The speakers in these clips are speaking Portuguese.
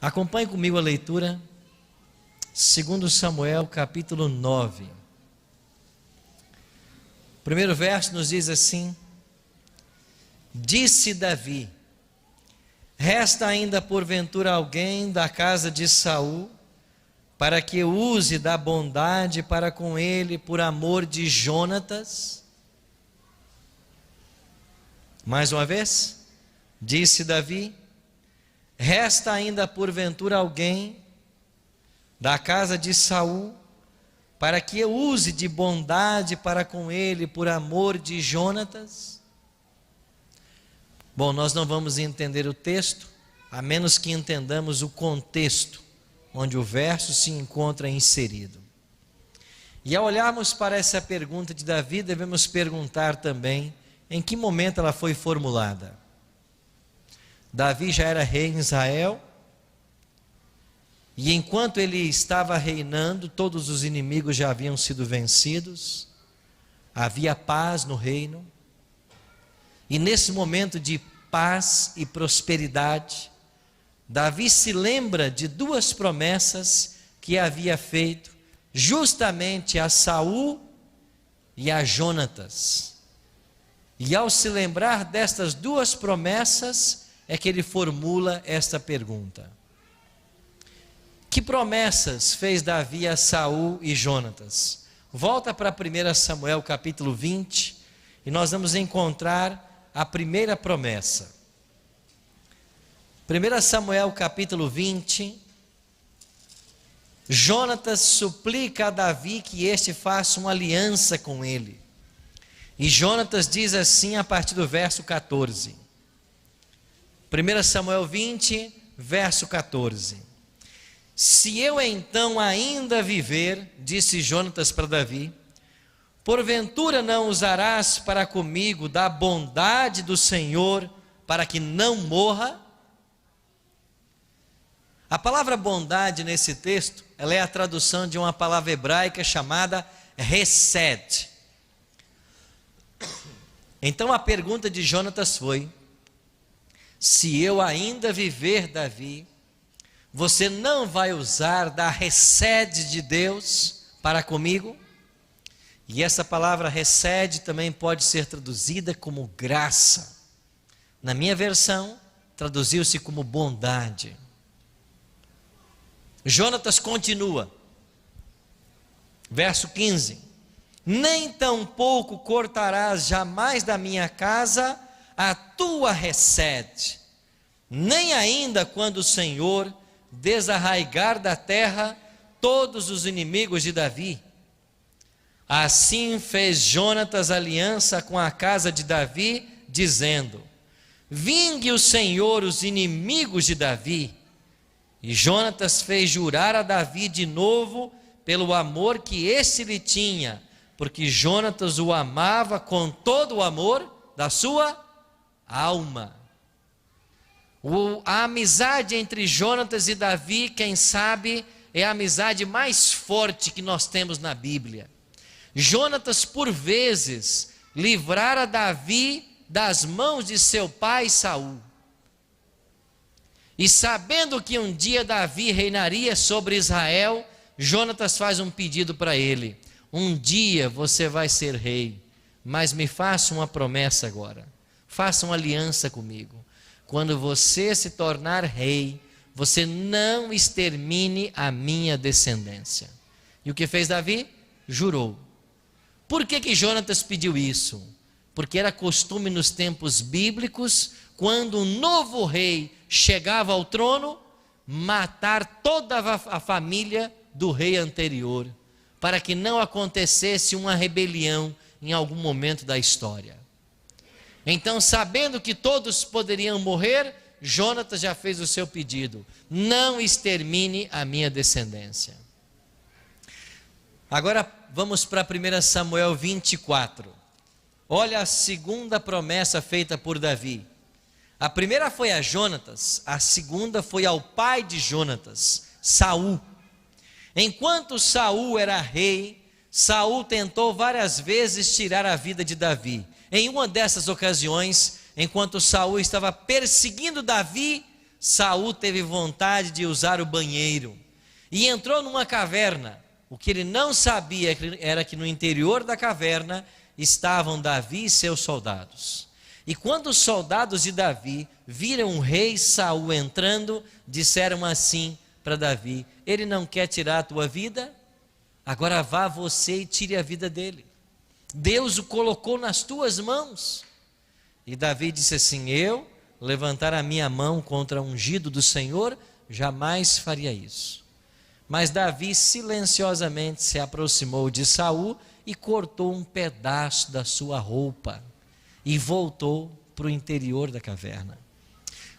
Acompanhe comigo a leitura, 2 Samuel capítulo 9. O primeiro verso nos diz assim: Disse Davi: resta ainda porventura alguém da casa de Saul, para que eu use da bondade para com ele por amor de Jonatas? Mais uma vez, disse Davi: resta ainda porventura alguém da casa de Saul, para que eu use de bondade para com ele por amor de Jonatas? Bom, nós não vamos entender o texto, a menos que entendamos o contexto onde o verso se encontra inserido. E ao olharmos para essa pergunta de Davi, devemos perguntar também em que momento ela foi formulada. Davi já era rei em Israel, e enquanto ele estava reinando, todos os inimigos já haviam sido vencidos, havia paz no reino, e nesse momento de paz e prosperidade, Davi se lembra de duas promessas que havia feito justamente a Saul e a Jonatas. E ao se lembrar destas duas promessas, é que ele formula esta pergunta: que promessas fez Davi a Saul e Jonatas? Volta para 1 Samuel capítulo 20, e nós vamos encontrar a primeira promessa. 1 Samuel capítulo 20, Jonatas suplica a Davi que este faça uma aliança com ele. E Jonatas diz assim a partir do verso 14. 1 Samuel 20, verso 14. Se eu então ainda viver, disse Jonatas para Davi, porventura não usarás para comigo da bondade do Senhor, para que não morra? A palavra bondade nesse texto, ela é a tradução de uma palavra hebraica chamada hesed. Então a pergunta de Jonatas foi: se eu ainda viver, Davi, você não vai usar da hesed de Deus para comigo? E essa palavra hesed também pode ser traduzida como graça. Na minha versão, traduziu-se como bondade. Jonatas continua, verso 15: nem tampouco cortarás jamais da minha casa a tua hesed, nem ainda quando o Senhor desarraigar da terra todos os inimigos de Davi. Assim fez Jonatas aliança com a casa de Davi, dizendo: vingue o Senhor os inimigos de Davi. E Jonatas fez jurar a Davi de novo pelo amor que este lhe tinha, porque Jonatas o amava com todo o amor da sua alma. A amizade entre Jonatas e Davi, quem sabe, é a amizade mais forte que nós temos na Bíblia. Jonatas, por vezes, livrara Davi das mãos de seu pai Saul. E sabendo que um dia Davi reinaria sobre Israel, Jonatas faz um pedido para ele: um dia você vai ser rei, mas me faça uma promessa agora, faça uma aliança comigo. Quando você se tornar rei, você não extermine a minha descendência. E o que fez Davi? Jurou. Por que Jonatas pediu isso? Porque era costume nos tempos bíblicos, quando um novo rei chegava ao trono, matar toda a família do rei anterior, para que não acontecesse uma rebelião em algum momento da história. Então, sabendo que todos poderiam morrer, Jonatas já fez o seu pedido: não extermine a minha descendência. Agora vamos para 1 Samuel 24. Olha a segunda promessa feita por Davi. A primeira foi a Jonatas, a segunda foi ao pai de Jonatas, Saul. Enquanto Saul era rei, Saul tentou várias vezes tirar a vida de Davi. Em uma dessas ocasiões, enquanto Saul estava perseguindo Davi, Saul teve vontade de usar o banheiro e entrou numa caverna. O que ele não sabia era que no interior da caverna estavam Davi e seus soldados. E quando os soldados de Davi viram o rei Saul entrando, disseram assim para Davi: ele não quer tirar a tua vida? Agora vá você e tire a vida dele. Deus o colocou nas tuas mãos. E Davi disse assim: eu levantar a minha mão contra o ungido do Senhor, jamais faria isso. Mas Davi silenciosamente se aproximou de Saul e cortou um pedaço da sua roupa e voltou para o interior da caverna.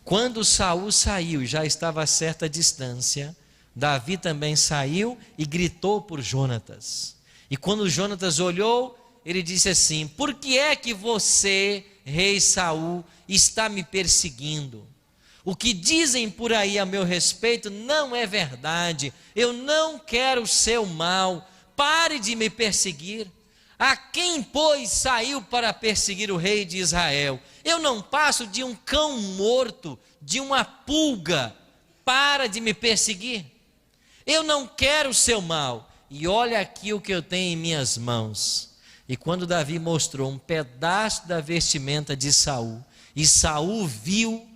Quando Saul saiu, já estava a certa distância, Davi também saiu e gritou por Jonatas. E quando Jonatas olhou, ele disse assim: por que é que você, rei Saul, está me perseguindo? O que dizem por aí a meu respeito não é verdade. Eu não quero o seu mal. Pare de me perseguir. A quem, pois, saiu para perseguir o rei de Israel? Eu não passo de um cão morto, de uma pulga. Para de me perseguir. Eu não quero o seu mal. E olha aqui o que eu tenho em minhas mãos. E quando Davi mostrou um pedaço da vestimenta de Saul, e Saul viu,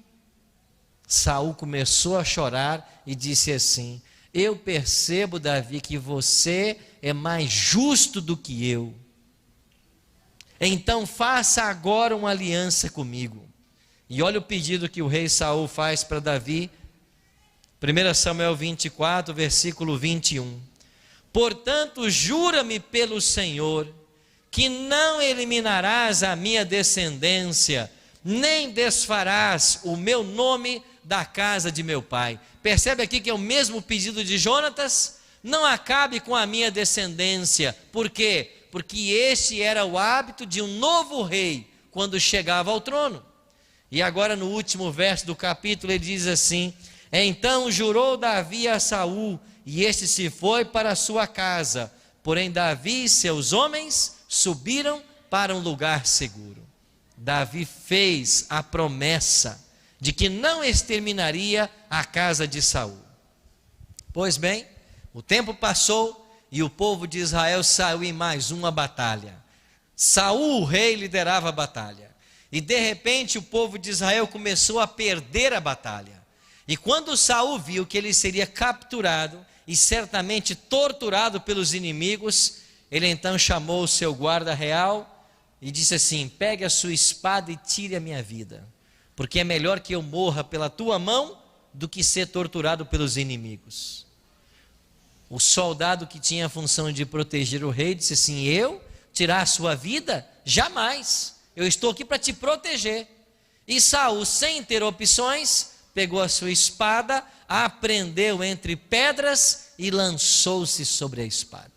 Saul começou a chorar e disse assim: eu percebo, Davi, que você é mais justo do que eu. Então faça agora uma aliança comigo. E olha o pedido que o rei Saul faz para Davi. 1 Samuel 24, versículo 21. Portanto, jura-me pelo Senhor, que não eliminarás a minha descendência, nem desfarás o meu nome da casa de meu pai. Percebe aqui que é o mesmo pedido de Jonatas? Não acabe com a minha descendência. Por quê? Porque este era o hábito de um novo rei, quando chegava ao trono. E agora no último verso do capítulo ele diz assim: então jurou Davi a Saul, e este se foi para a sua casa. Porém Davi e seus homens subiram para um lugar seguro. Davi fez a promessa de que não exterminaria a casa de Saul. Pois bem, o tempo passou e o povo de Israel saiu em mais uma batalha. Saul, o rei, liderava a batalha. E de repente o povo de Israel começou a perder a batalha. E quando Saul viu que ele seria capturado e certamente torturado pelos inimigos, ele então chamou o seu guarda real e disse assim: pegue a sua espada e tire a minha vida, porque é melhor que eu morra pela tua mão do que ser torturado pelos inimigos. O soldado que tinha a função de proteger o rei disse assim: eu tirar a sua vida? Jamais, eu estou aqui para te proteger. E Saul, sem ter opções, pegou a sua espada, a prendeu entre pedras e lançou-se sobre a espada.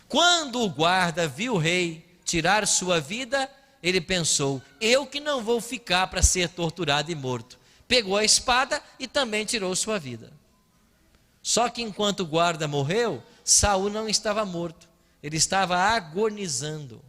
Quando o guarda viu o rei tirar sua vida, ele pensou: eu que não vou ficar para ser torturado e morto. Pegou a espada e também tirou sua vida. Só que enquanto o guarda morreu, Saul não estava morto, ele estava agonizando.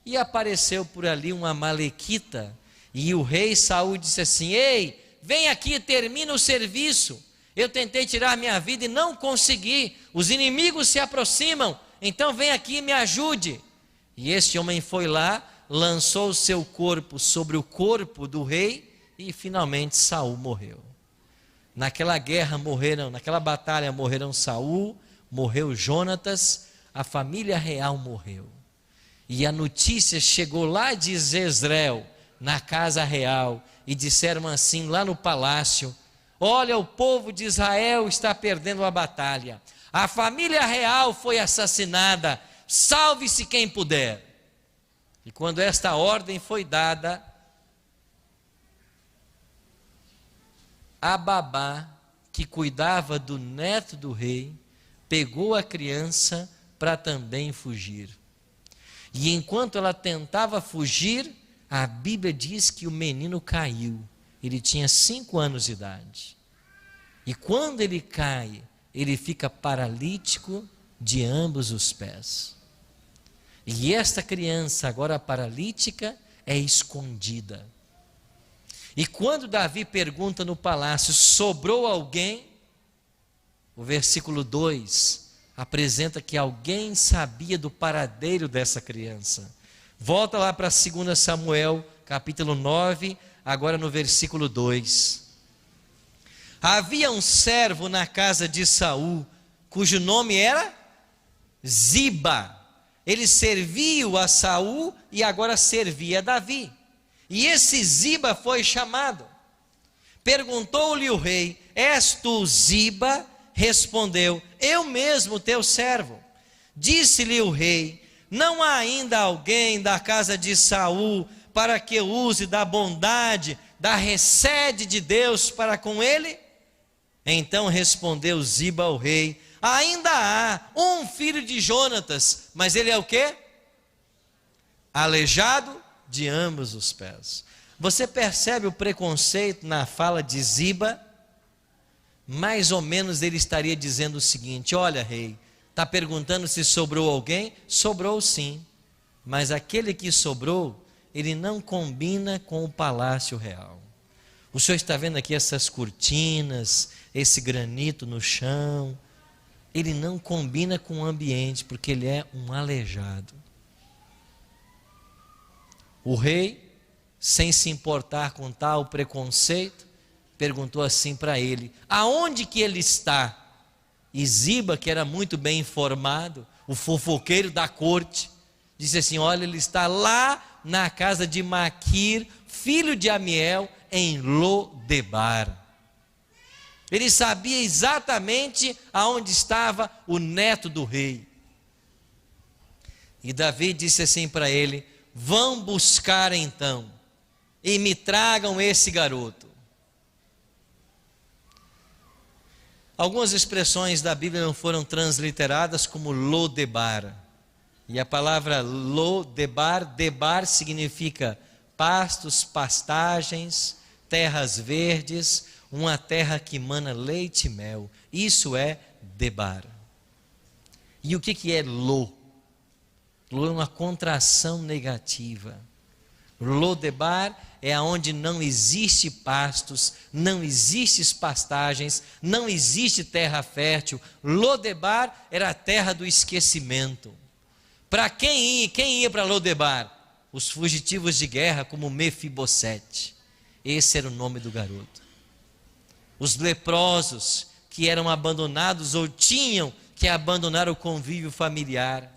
E apareceu por ali uma amalequita, e o rei Saul disse assim: ei, vem aqui, termina o serviço. Eu tentei tirar minha vida e não consegui. Os inimigos se aproximam, então vem aqui e me ajude. E este homem foi lá, lançou o seu corpo sobre o corpo do rei e finalmente Saul morreu. Naquela guerra morreram, naquela batalha morreram Saul, morreu Jonatas, a família real morreu. E a notícia chegou lá de Jezreel, na casa real, e disseram assim lá no palácio: olha, o povo de Israel está perdendo a batalha, a família real foi assassinada, salve-se quem puder. E quando esta ordem foi dada, a babá que cuidava do neto do rei pegou a criança para também fugir. E enquanto ela tentava fugir, a Bíblia diz que o menino caiu. Ele tinha 5 anos de idade. E quando ele cai, ele fica paralítico de ambos os pés. E esta criança, agora paralítica, é escondida. E quando Davi pergunta no palácio, sobrou alguém? O versículo 2 apresenta que alguém sabia do paradeiro dessa criança. Volta lá para 2 Samuel, capítulo 9, agora no versículo 2. Havia um servo na casa de Saul, cujo nome era Ziba. Ele serviu a Saul e agora servia a Davi. E esse Ziba foi chamado. Perguntou-lhe o rei: és tu Ziba? Respondeu: eu mesmo, teu servo. Disse-lhe o rei: não há ainda alguém da casa de Saul para que use da bondade, da recede de Deus para com ele? Então respondeu Ziba ao rei: ainda há um filho de Jonatas, mas ele é o quê? Aleijado de ambos os pés. Você percebe o preconceito na fala de Ziba? Mais ou menos ele estaria dizendo o seguinte: olha, rei, está perguntando se sobrou alguém? Sobrou sim, mas aquele que sobrou, ele não combina com o palácio real. O senhor está vendo aqui essas cortinas, esse granito no chão, ele não combina com o ambiente, porque ele é um aleijado. O rei, sem se importar com tal preconceito, perguntou assim para ele: aonde que ele está? E Ziba, que era muito bem informado, o fofoqueiro da corte, disse assim: olha, ele está lá na casa de Maquir, filho de Amiel, em Lodebar. Ele sabia exatamente aonde estava o neto do rei. E Davi disse assim para ele: vão buscar então e me tragam esse garoto. Algumas expressões da Bíblia não foram transliteradas como Lodebar. E a palavra Lodebar, Debar significa pastos, pastagens, terras verdes, uma terra que mana leite e mel. Isso é Debar. E o que é Lo? Lo é uma contração negativa. Lodebar é onde não existe pastos, não existe pastagens, não existe terra fértil. Lodebar era a terra do esquecimento. Para quem ia para Lodebar? Os fugitivos de guerra, como Mefibosete. Esse era o nome do garoto. Os leprosos que eram abandonados ou tinham que abandonar o convívio familiar.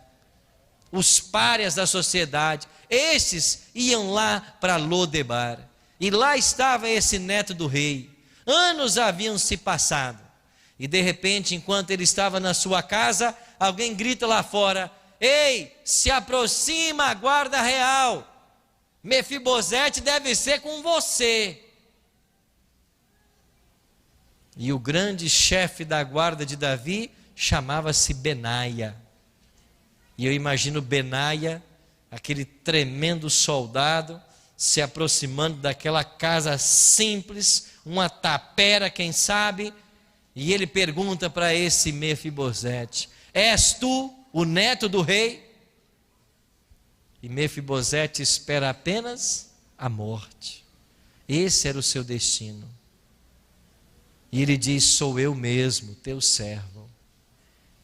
Os párias da sociedade, esses iam lá para Lodebar. E lá estava esse neto do rei. Anos haviam se passado. E de repente, enquanto ele estava na sua casa, alguém grita lá fora: ei, se aproxima a guarda real. Mefibosete deve ser com você. E o grande chefe da guarda de Davi chamava-se Benaia. E eu imagino Benaia, aquele tremendo soldado, se aproximando daquela casa simples, uma tapera, quem sabe, e ele pergunta para esse Mefibosete: és tu o neto do rei? E Mefibosete espera apenas a morte. Esse era o seu destino. E ele diz: sou eu mesmo, teu servo.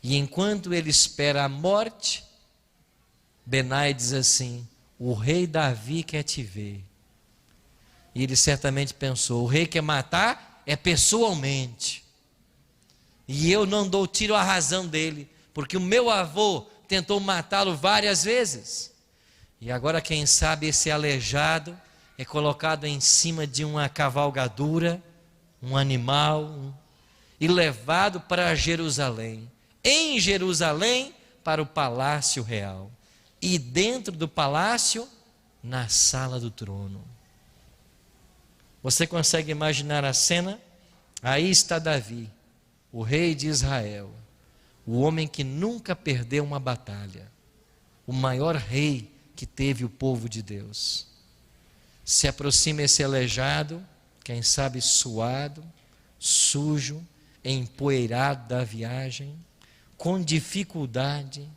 E enquanto ele espera a morte, Benai diz assim: o rei Davi quer te ver. E ele certamente pensou: o rei quer matar é pessoalmente. E eu não dou tiro à razão dele, porque o meu avô tentou matá-lo várias vezes. E agora, quem sabe, esse aleijado é colocado em cima de uma cavalgadura, um animal, e levado para Jerusalém. Em Jerusalém, para o palácio real. E dentro do palácio, na sala do trono. Você consegue imaginar a cena? Aí está Davi, o rei de Israel, o homem que nunca perdeu uma batalha, o maior rei que teve o povo de Deus. Se aproxima esse aleijado, quem sabe suado, sujo, empoeirado da viagem, com dificuldade,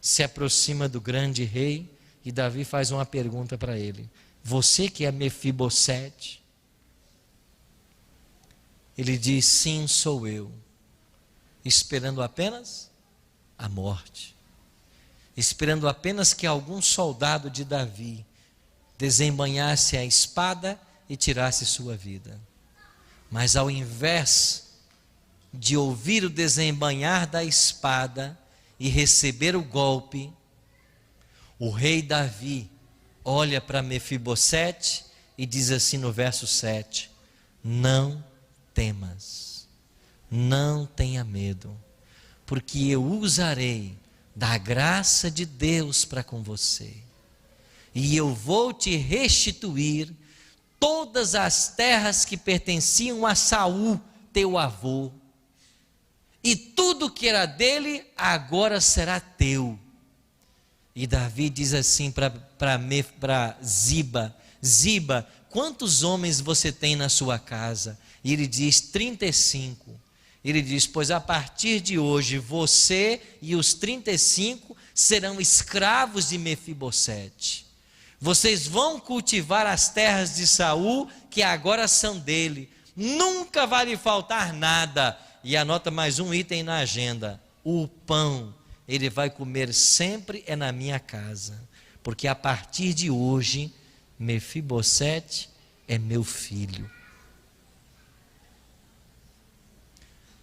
se aproxima do grande rei, e Davi faz uma pergunta para ele: você que é Mefibosete? Ele diz: sim, sou eu, esperando apenas a morte, esperando apenas que algum soldado de Davi desembainhasse a espada e tirasse sua vida. Mas ao invés de ouvir o desembainhar da espada e receber o golpe, o rei Davi olha para Mefibosete e diz assim no verso 7: não temas, não tenha medo, porque eu usarei da graça de Deus para com você, e eu vou te restituir todas as terras que pertenciam a Saul, teu avô, e tudo que era dele agora será teu. E Davi diz assim para Ziba: Ziba, quantos homens você tem na sua casa? E ele diz: 35. Ele diz: pois a partir de hoje você e os 35 serão escravos de Mefibosete. Vocês vão cultivar as terras de Saul, que agora são dele. Nunca vai lhe faltar nada. E anota mais um item na agenda: o pão ele vai comer sempre é na minha casa, porque a partir de hoje Mefibosete é meu filho.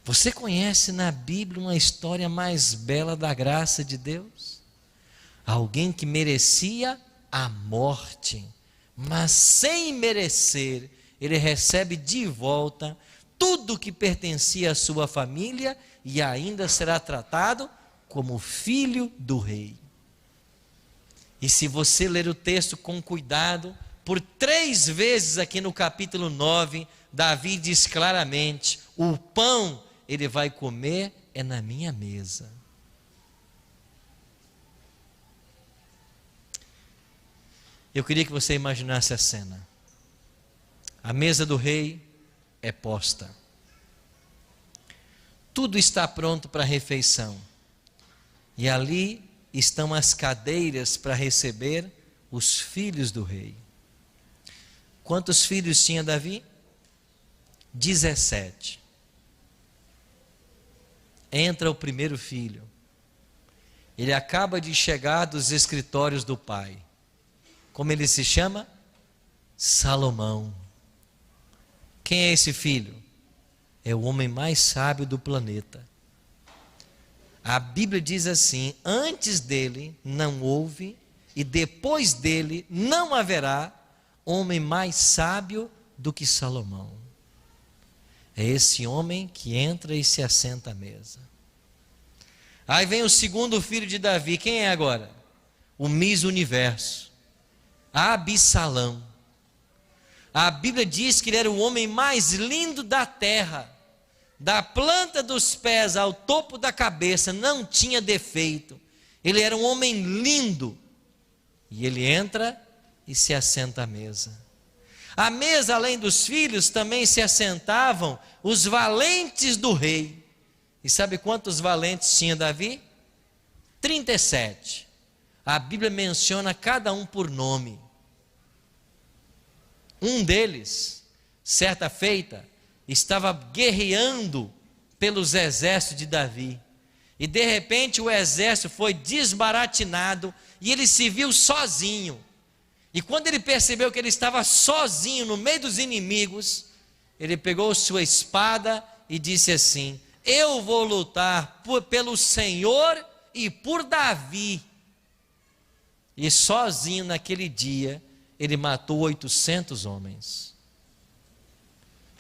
Você conhece na Bíblia uma história mais bela da graça de Deus? Alguém que merecia a morte, mas sem merecer, ele recebe de volta tudo que pertencia à sua família e ainda será tratado como filho do rei. E se você ler o texto com cuidado, por 3 vezes aqui no capítulo 9, Davi diz claramente: o pão ele vai comer é na minha mesa. Eu queria que você imaginasse a cena. A mesa do rei é posta. Tudo está pronto para a refeição. E ali estão as cadeiras para receber os filhos do rei. Quantos filhos tinha Davi? 17. Entra o primeiro filho. Ele acaba de chegar dos escritórios do pai. Como ele se chama? Salomão. Quem é esse filho? É o homem mais sábio do planeta. A Bíblia diz assim: antes dele não houve e depois dele não haverá homem mais sábio do que Salomão. É esse homem que entra e se assenta à mesa. Aí vem o segundo filho de Davi. Quem é agora? O Miss Universo, Absalão. A Bíblia diz que ele era o homem mais lindo da terra. Da planta dos pés ao topo da cabeça, não tinha defeito. Ele era um homem lindo. E ele entra e se assenta à mesa. À mesa, além dos filhos, também se assentavam os valentes do rei. E sabe quantos valentes tinha Davi? 37. A Bíblia menciona cada um por nome. Um deles, certa feita, estava guerreando pelos exércitos de Davi. E de repente o exército foi desbaratinado e ele se viu sozinho. E quando ele percebeu que ele estava sozinho no meio dos inimigos, ele pegou sua espada e disse assim: eu vou lutar pelo Senhor e por Davi. E sozinho naquele dia, ele matou 800 homens.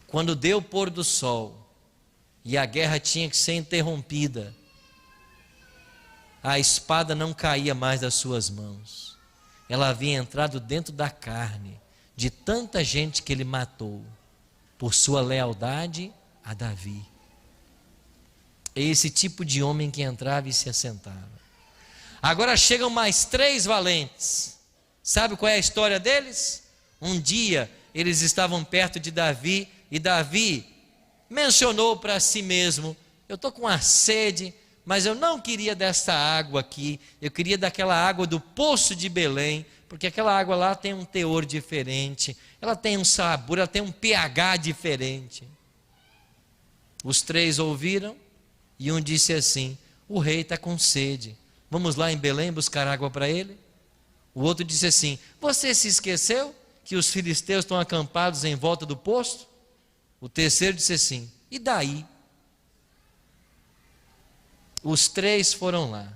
Quando deu o pôr do sol e a guerra tinha que ser interrompida, a espada não caía mais das suas mãos. Ela havia entrado dentro da carne de tanta gente que ele matou por sua lealdade a Davi. É esse tipo de homem que entrava e se assentava. Agora chegam mais 3 valentes. Sabe qual é a história deles? Um dia eles estavam perto de Davi e Davi mencionou para si mesmo: eu estou com uma sede, mas eu não queria dessa água aqui, eu queria daquela água do poço de Belém, porque aquela água lá tem um teor diferente, ela tem um sabor, ela tem um pH diferente. Os 3 ouviram e um disse assim: o rei está com sede, vamos lá em Belém buscar água para ele? O outro disse assim: você se esqueceu que os filisteus estão acampados em volta do poço? O terceiro disse assim: e daí? Os 3 foram lá,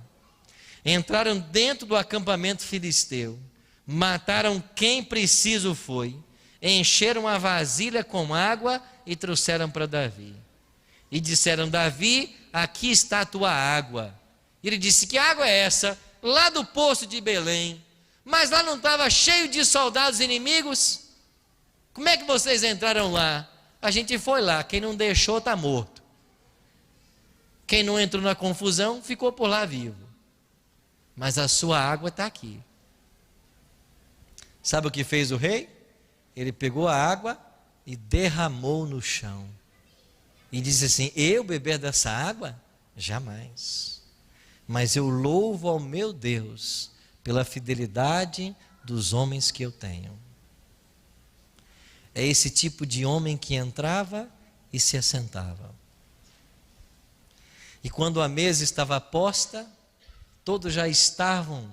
entraram dentro do acampamento filisteu, mataram quem preciso foi, encheram a vasilha com água e trouxeram para Davi. E disseram: Davi, aqui está a tua água. E ele disse: que água é essa? Lá do poço de Belém. Mas lá não estava cheio de soldados inimigos? Como é que vocês entraram lá? A gente foi lá, quem não deixou está morto. Quem não entrou na confusão ficou por lá vivo. Mas a sua água está aqui. Sabe o que fez o rei? Ele pegou a água e derramou no chão. E disse assim: eu beber dessa água? Jamais. Mas eu louvo ao meu Deus pela fidelidade dos homens que eu tenho. É esse tipo de homem que entrava e se assentava. E quando a mesa estava posta, todos já estavam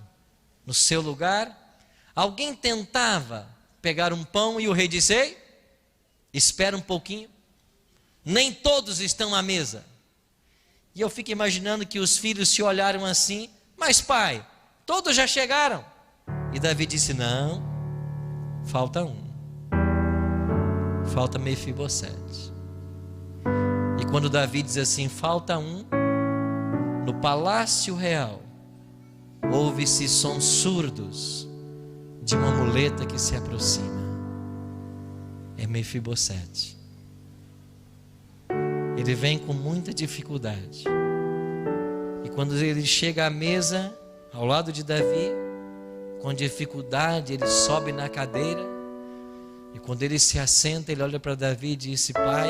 no seu lugar. Alguém tentava pegar um pão e o rei disse: ei, espera um pouquinho. Nem todos estão à mesa. E eu fico imaginando que os filhos se olharam assim: mas pai, todos já chegaram. E Davi disse: não, falta um. Falta Mefibosete. E quando Davi diz assim: falta um, no palácio real ouve-se sons surdos de uma muleta que se aproxima. É Mefibosete. Ele vem com muita dificuldade. E quando ele chega à mesa, ao lado de Davi, com dificuldade ele sobe na cadeira. E quando ele se assenta, ele olha para Davi e disse: pai,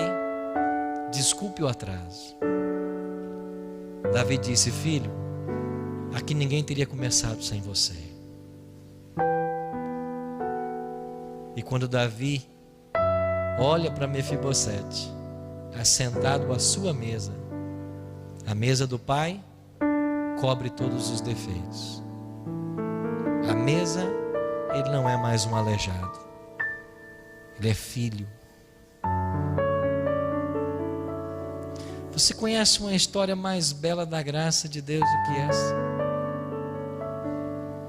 desculpe o atraso. Davi disse: filho, aqui ninguém teria começado sem você. E quando Davi olha para Mefibosete, assentado à sua mesa, a mesa do pai cobre todos os defeitos. A mesa, ele não é mais um aleijado, ele é filho. Você conhece uma história mais bela da graça de Deus do que essa?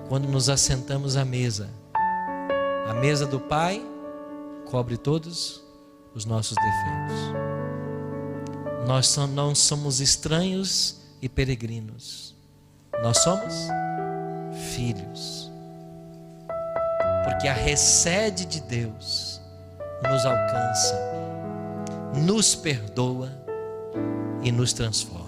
Quando nos assentamos à mesa, a mesa do pai cobre todos os nossos defeitos. Nós não somos estranhos e peregrinos. Nós somos filhos. Porque a recede de Deus nos alcança, nos perdoa e nos transforma.